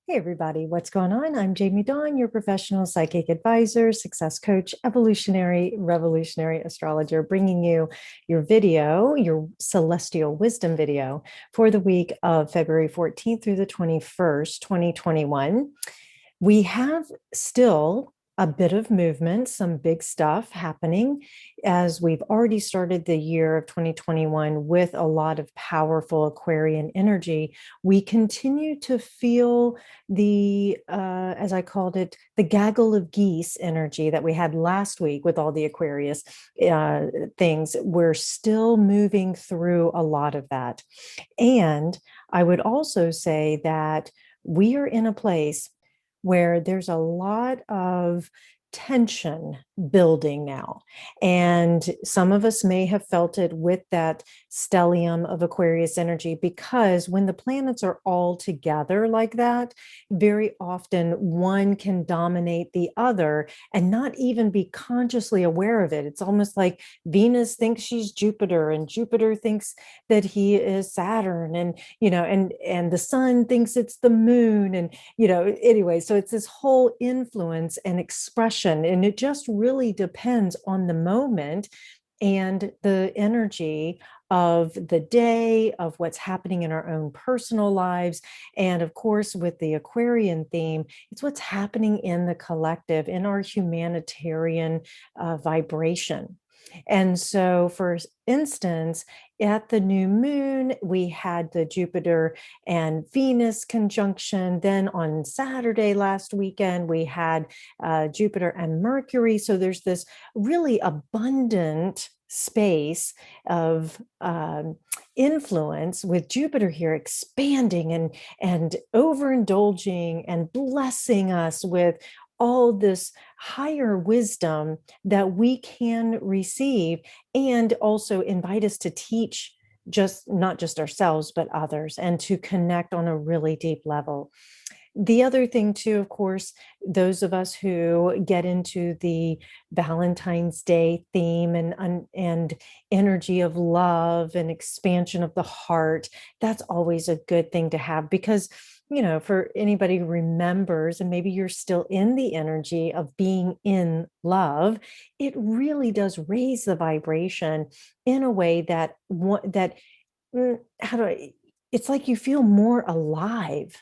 Hey, everybody, what's going on? I'm Jamie Dawn, your professional psychic advisor, success coach, evolutionary, revolutionary astrologer, bringing you your video, your celestial wisdom video for the week of February 14th through the 21st, 2021. We have still a bit of movement, some big stuff happening as we've already started the year of 2021 with a lot of powerful Aquarian energy. We continue to feel as I called it, the gaggle of geese energy that we had last week with all the Aquarius things. We're still moving through a lot of that. And I would also say that we are in a place where there's a lot of tension building now. And some of us may have felt it with that stellium of Aquarius energy, because when the planets are all together like that, very often one can dominate the other and not even be consciously aware of it. It's almost like Venus thinks she's Jupiter and Jupiter thinks that he is Saturn, and and the sun thinks it's the moon, and anyway, so it's this whole influence and expression, and it just really depends on the moment and the energy of the day, of what's happening in our own personal lives. And of course, with the Aquarian theme, it's what's happening in the collective, in our humanitarian vibration. And so, for instance, at the new moon, we had the Jupiter and Venus conjunction. Then on Saturday last weekend, we had Jupiter and Mercury. So there's this really abundant space of influence with Jupiter here expanding and overindulging and blessing us with all this higher wisdom that we can receive, and also invite us to teach, just not just ourselves but others, and to connect on a really deep level. The other thing too, of course, those of us who get into the Valentine's Day theme and energy of love and expansion of the heart, that's always a good thing to have, because for anybody who remembers, and maybe you're still in the energy of being in love, it really does raise the vibration in a way how do I, it's like you feel more alive.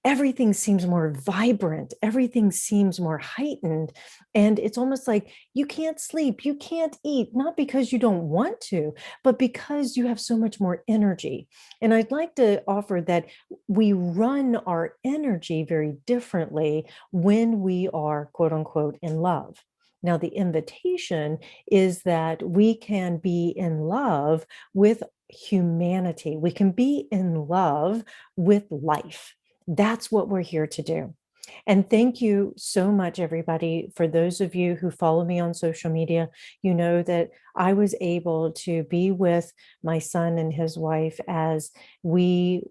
Everything seems more vibrant, everything seems more heightened, and it's almost like you can't sleep, you can't eat, not because you don't want to, but because you have so much more energy. And I'd like to offer that we run our energy very differently when we are, quote unquote, in love. Now, the invitation is that we can be in love with humanity. We can be in love with life. That's what we're here to do. And thank you so much, everybody. For those of you who follow me on social media, you know that I was able to be with my son and his wife as we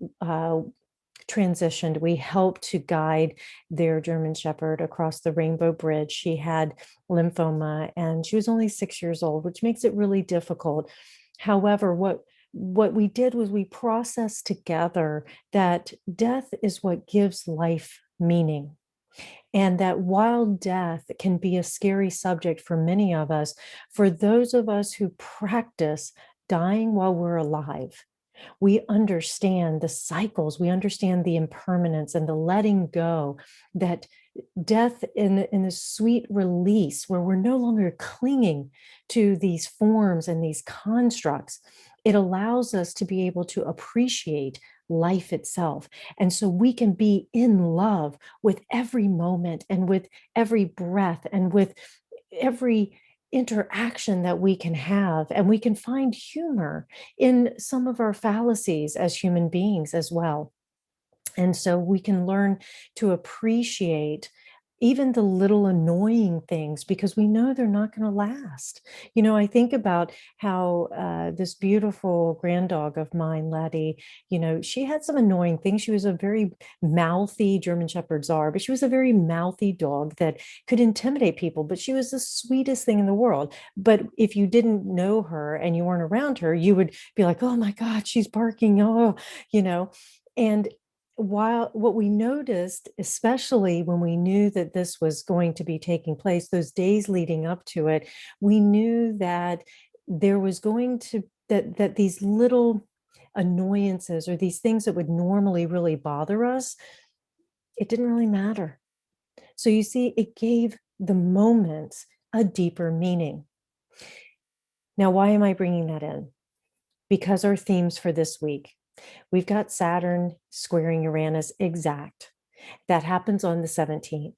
transitioned. We helped to guide their German Shepherd across the Rainbow Bridge. She had lymphoma and she was only 6 years old, which makes it really difficult. However, what we did was we processed together that death is what gives life meaning. And that while death can be a scary subject for many of us, for those of us who practice dying while we're alive, we understand the cycles, we understand the impermanence and the letting go, that death in this sweet release where we're no longer clinging to these forms and these constructs, it allows us to be able to appreciate life itself. And so we can be in love with every moment and with every breath and with every interaction that we can have, and we can find humor in some of our fallacies as human beings as well. And so we can learn to appreciate even the little annoying things, because we know they're not going to last. I think about how this beautiful granddog of mine, Laddie, she had some annoying things. She was a very mouthy German Shepherd czar, but she was a very mouthy dog that could intimidate people, but she was the sweetest thing in the world. But if you didn't know her and you weren't around her, you would be like, oh my God, she's barking. Oh, and while what we noticed, especially when we knew that this was going to be taking place, those days leading up to it, we knew that there was going to that these little annoyances or these things that would normally really bother us, it didn't really matter. So you see, it gave the moments a deeper meaning. Now, why am I bringing that in? Because our themes for this week, we've got Saturn squaring Uranus exact. That happens on the 17th.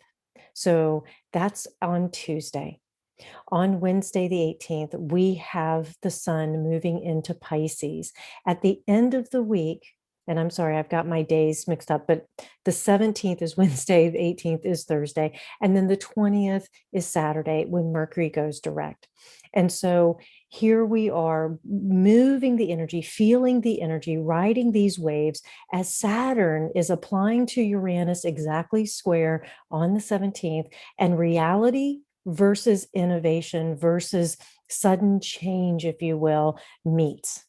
So that's on Tuesday. On Wednesday, the 18th, we have the sun moving into Pisces. At the end of the week, and I'm sorry, I've got my days mixed up, but the 17th is Wednesday, the 18th is Thursday, and then the 20th is Saturday when Mercury goes direct. And so here we are moving the energy, feeling the energy, riding these waves as Saturn is applying to Uranus exactly square on the 17th, and reality versus innovation versus sudden change, if you will, meets.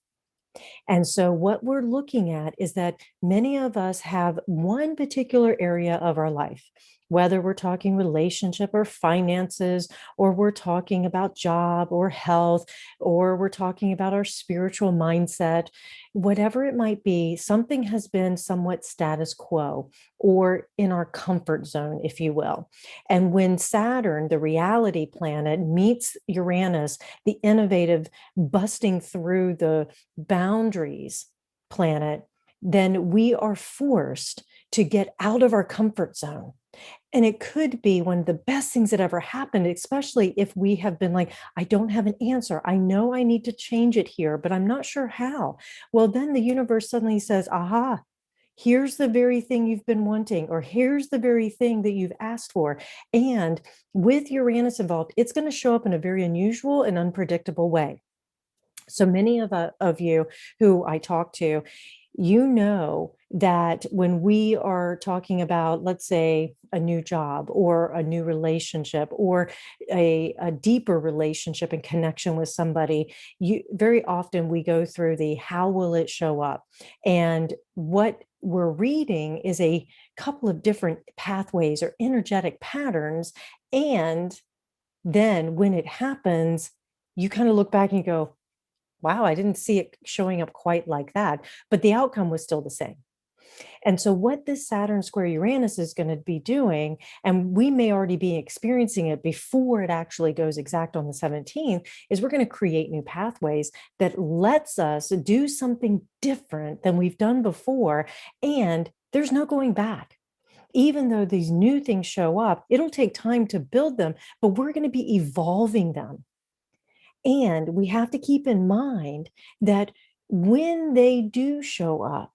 And so, what we're looking at is that many of us have one particular area of our life, whether we're talking relationship or finances, or we're talking about job or health, or we're talking about our spiritual mindset, whatever it might be, something has been somewhat status quo or in our comfort zone, if you will. And when Saturn, the reality planet, meets Uranus, the innovative, busting through the boundaries planet, then we are forced to get out of our comfort zone. And it could be one of the best things that ever happened, especially if we have been like, I don't have an answer. I know I need to change it here, but I'm not sure how. Well, then the universe suddenly says, aha, here's the very thing you've been wanting, or here's the very thing that you've asked for. And with Uranus involved, it's going to show up in a very unusual and unpredictable way. So many of you who I talk to, you know that when we are talking about, let's say, a new job or a new relationship or a deeper relationship and connection with somebody, you very often we go through the how will it show up? And what we're reading is a couple of different pathways or energetic patterns. And then when it happens, you kind of look back and you go, wow, I didn't see it showing up quite like that, but the outcome was still the same. And so, what this Saturn square Uranus is going to be doing, and we may already be experiencing it before it actually goes exact on the 17th, is we're going to create new pathways that lets us do something different than we've done before. And there's no going back. Even though these new things show up, it'll take time to build them, but we're going to be evolving them. And we have to keep in mind that when they do show up,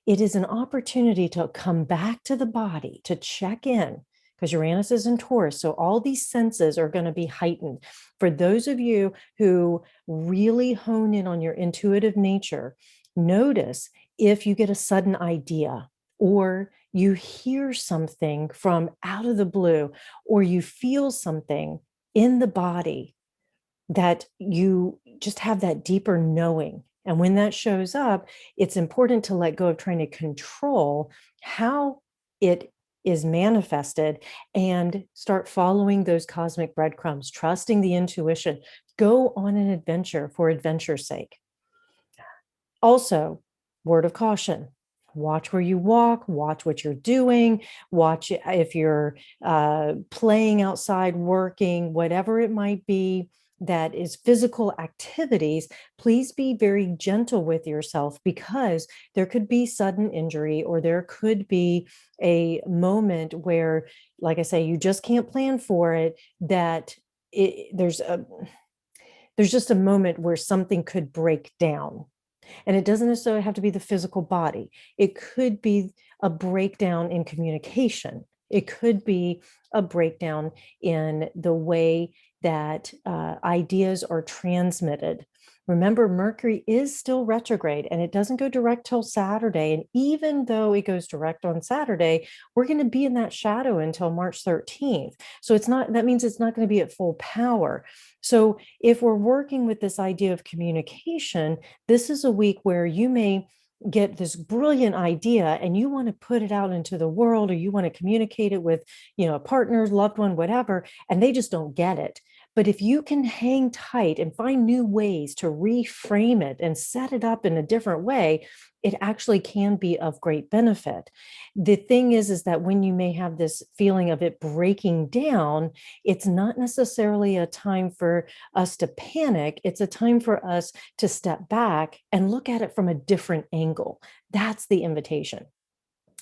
it is an opportunity to come back to the body, to check in, because Uranus is in Taurus. So all these senses are going to be heightened. For those of you who really hone in on your intuitive nature, notice if you get a sudden idea or you hear something from out of the blue, or you feel something in the body that you just have that deeper knowing. And when that shows up, it's important to let go of trying to control how it is manifested and start following those cosmic breadcrumbs, trusting the intuition. Go on an adventure for adventure's sake. Also, word of caution. Watch where you walk, watch what you're doing, watch if you're playing outside, working, whatever it might be that is physical activities. Please be very gentle with yourself, because there could be sudden injury, or there could be a moment where, like I say, you just can't plan for it, that there's just a moment where something could break down. And it doesn't necessarily have to be the physical body. It could be a breakdown in communication. It could be a breakdown in the way that ideas are transmitted. Remember, Mercury is still retrograde and it doesn't go direct till Saturday. And even though it goes direct on Saturday, we're going to be in that shadow until March 13th. So that means it's not going to be at full power. So if we're working with this idea of communication, this is a week where you may get this brilliant idea and you want to put it out into the world, or you want to communicate it with, a partner, loved one, whatever, and they just don't get it. But if you can hang tight and find new ways to reframe it and set it up in a different way, it actually can be of great benefit. The thing is that when you may have this feeling of it breaking down, it's not necessarily a time for us to panic. It's a time for us to step back and look at it from a different angle. That's the invitation.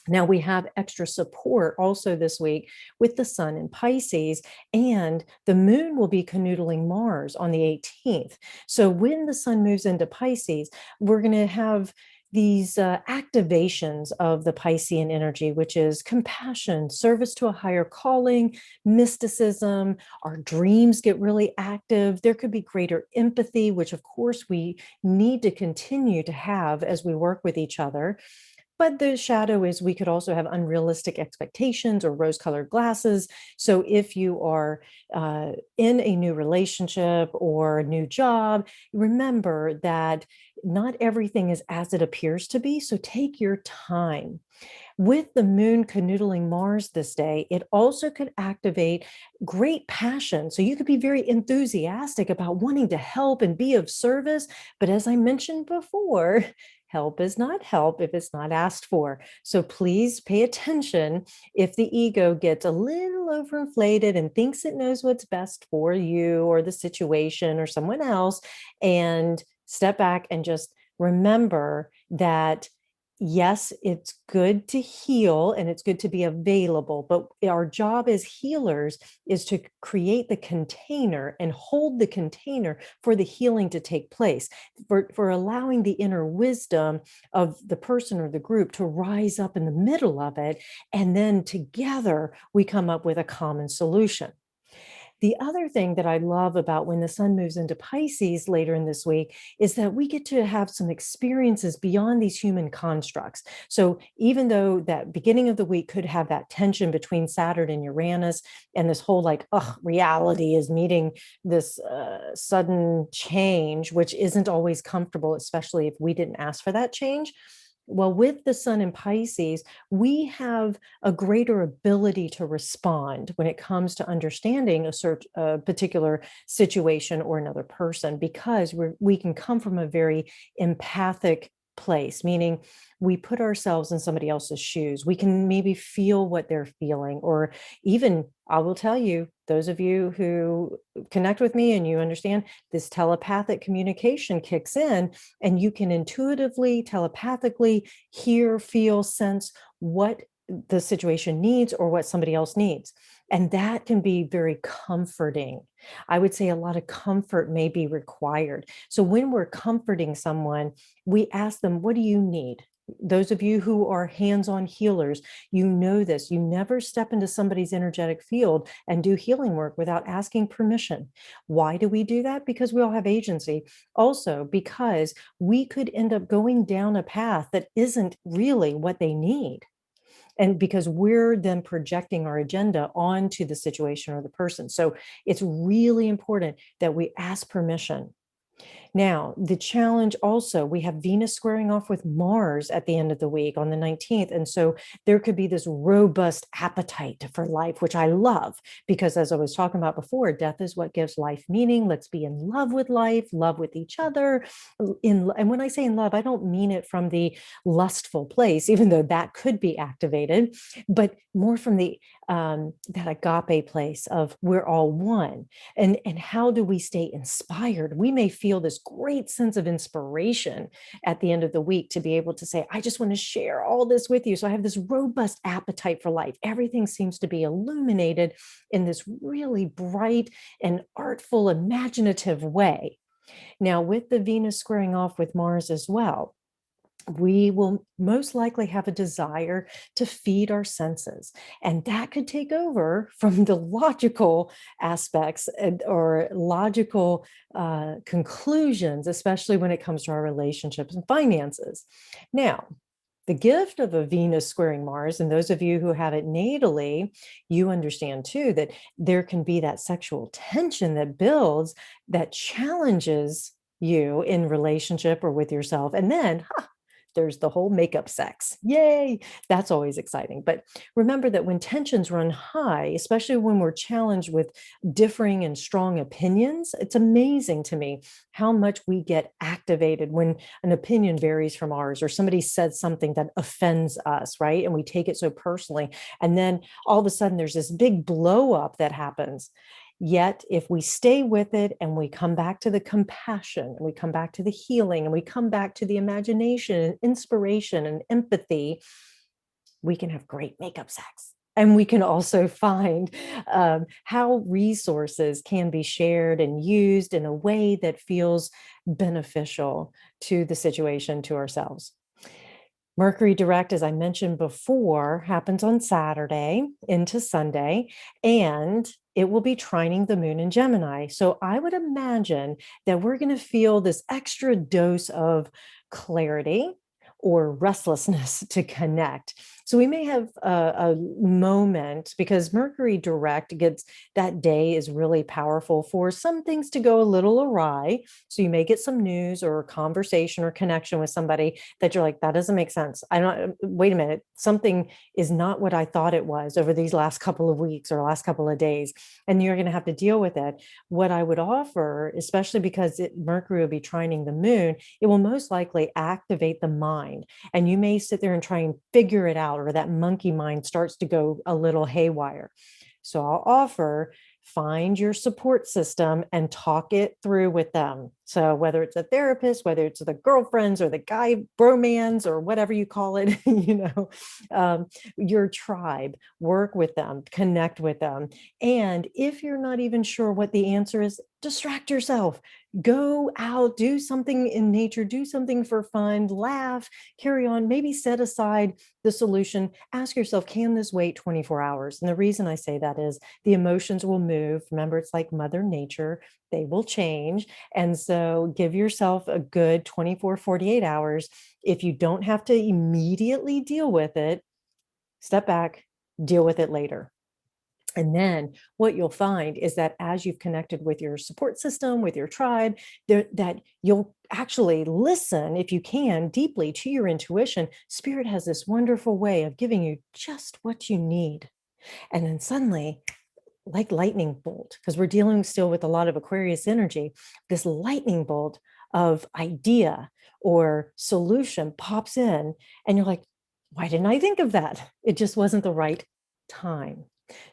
Now, we have extra support also this week with the sun in Pisces, and the moon will be canoodling Mars on the 18th. So when the sun moves into Pisces, we're going to have these activations of the Piscean energy, which is compassion, service to a higher calling, mysticism. Our dreams get really active. There could be greater empathy, which of course we need to continue to have as we work with each other. But the shadow is we could also have unrealistic expectations or rose-colored glasses. So if you are in a new relationship or a new job, remember that not everything is as it appears to be. So take your time. With the moon canoodling Mars this day, it also could activate great passion. So you could be very enthusiastic about wanting to help and be of service. But as I mentioned before, help is not help if it's not asked for. So please pay attention if the ego gets a little overinflated and thinks it knows what's best for you or the situation or someone else, and step back and just remember that yes, it's good to heal and it's good to be available, but our job as healers is to create the container and hold the container for the healing to take place, for allowing the inner wisdom of the person or the group to rise up in the middle of it. And then together we come up with a common solution. The other thing that I love about when the sun moves into Pisces later in this week is that we get to have some experiences beyond these human constructs. So even though that beginning of the week could have that tension between Saturn and Uranus, and this whole like, reality is meeting this sudden change, which isn't always comfortable, especially if we didn't ask for that change. Well, with the sun in Pisces, we have a greater ability to respond when it comes to understanding a particular situation or another person, because we can come from a very empathic place, meaning we put ourselves in somebody else's shoes. We can maybe feel what they're feeling, or even, I will tell you, those of you who connect with me and you understand, this telepathic communication kicks in, and you can intuitively, telepathically hear, feel, sense what the situation needs or what somebody else needs. And that can be very comforting. I would say a lot of comfort may be required. So when we're comforting someone, we ask them, what do you need? Those of you who are hands-on healers, you know this. You never step into somebody's energetic field and do healing work without asking permission. Why do we do that? Because we all have agency. Also, because we could end up going down a path that isn't really what they need. And because we're then projecting our agenda onto the situation or the person. So it's really important that we ask permission. Now, the challenge also, we have Venus squaring off with Mars at the end of the week on the 19th. And so there could be this robust appetite for life, which I love, because as I was talking about before, death is what gives life meaning. Let's be in love with life, love with each other. And when I say in love, I don't mean it from the lustful place, even though that could be activated, but more from the that agape place of we're all one. And how do we stay inspired? We may feel this great sense of inspiration at the end of the week to be able to say, I just want to share all this with you. So I have this robust appetite for life. Everything seems to be illuminated in this really bright and artful, imaginative way. Now, with the Venus squaring off with Mars as well, we will most likely have a desire to feed our senses. And that could take over from the logical aspects or logical conclusions, especially when it comes to our relationships and finances. Now, the gift of a Venus squaring Mars, and those of you who have it natally, you understand too that there can be that sexual tension that builds, that challenges you in relationship or with yourself. And then, there's the whole makeup sex. Yay! That's always exciting. But remember that when tensions run high, especially when we're challenged with differing and strong opinions, it's amazing to me how much we get activated when an opinion varies from ours, or somebody says something that offends us, right? And we take it so personally. And then all of a sudden there's this big blow up that happens. Yet, if we stay with it and we come back to the compassion, and we come back to the healing, and we come back to the imagination and inspiration and empathy, we can have great makeup sex. And we can also find how resources can be shared and used in a way that feels beneficial to the situation, to ourselves. Mercury Direct, as I mentioned before, happens on Saturday into Sunday, and it will be trining the moon in Gemini. So I would imagine that we're going to feel this extra dose of clarity or restlessness to connect. So we may have a moment, because Mercury Direct gets, that day is really powerful for some things to go a little awry. So you may get some news or conversation or connection with somebody that you're like, that doesn't make sense. I don't, wait a minute, something is not what I thought it was over these last couple of weeks or last couple of days. And you're going to have to deal with it. What I would offer, especially because Mercury will be trining the moon, it will most likely activate the mind. And you may sit there and try and figure it out, or that monkey mind starts to go a little haywire. So I'll offer, find your support system and talk it through with them. So whether it's a therapist, whether it's the girlfriends or the guy bromance or whatever you call it, your tribe, work with them, connect with them. And if you're not even sure what the answer is, distract yourself. Go out, do something in nature, do something for fun, laugh, carry on, maybe set aside the solution. Ask yourself, can this wait 24 hours? And the reason I say that is the emotions will move. Remember, it's like Mother Nature, they will change. And so give yourself a good 24, 48 hours. If you don't have to immediately deal with it, step back, deal with it later. And then what you'll find is that as you've connected with your support system, with your tribe, that you'll actually listen, if you can, deeply to your intuition. Spirit has this wonderful way of giving you just what you need. And then suddenly, like lightning bolt, because we're dealing still with a lot of Aquarius energy, this lightning bolt of idea or solution pops in, and you're like, why didn't I think of that? It just wasn't the right time.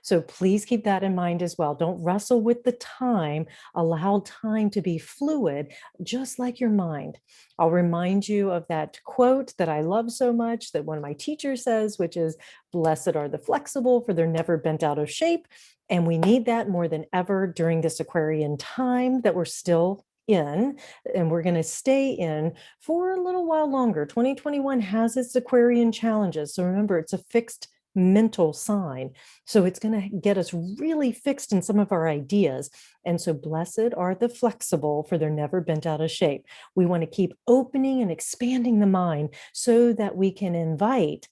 So please keep that in mind as well. Don't wrestle with the time. Allow time to be fluid, just like your mind. I'll remind you of that quote that I love so much that one of my teachers says, which is, blessed are the flexible, for they're never bent out of shape. And we need that more than ever during this Aquarian time that we're still in, and we're going to stay in for a little while longer. 2021 has its Aquarian challenges. So remember, it's a fixed mental sign. So it's going to get us really fixed in some of our ideas. And so blessed are the flexible, for they're never bent out of shape. We want to keep opening and expanding the mind so that we can invite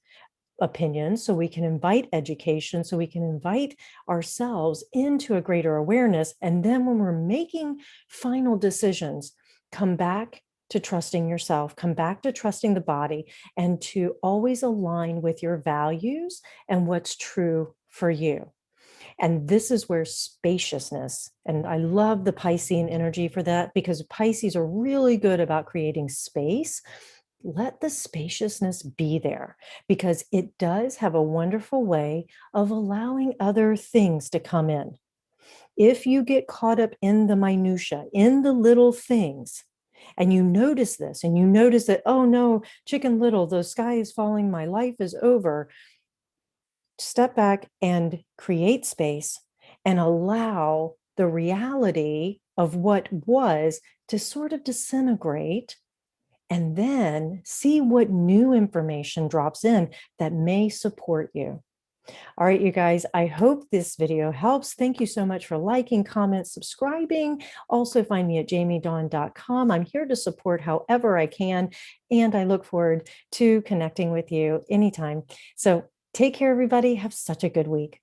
opinions, so we can invite education, so we can invite ourselves into a greater awareness. And then when we're making final decisions, come back to trusting yourself, come back to trusting the body, and to always align with your values and what's true for you. And this is where spaciousness, and I love the Piscean energy for that, because Pisces are really good about creating space. Let the spaciousness be there, because it does have a wonderful way of allowing other things to come in. If you get caught up in the minutia, in the little things, and you notice this, and you notice that, oh no, Chicken Little, the sky is falling, my life is over, step back and create space and allow the reality of what was to sort of disintegrate, and then see what new information drops in that may support you. All right, you guys, I hope this video helps. Thank you so much for liking, commenting, subscribing. Also find me at jamiedawn.com. I'm here to support however I can, and I look forward to connecting with you anytime. So take care, everybody. Have such a good week.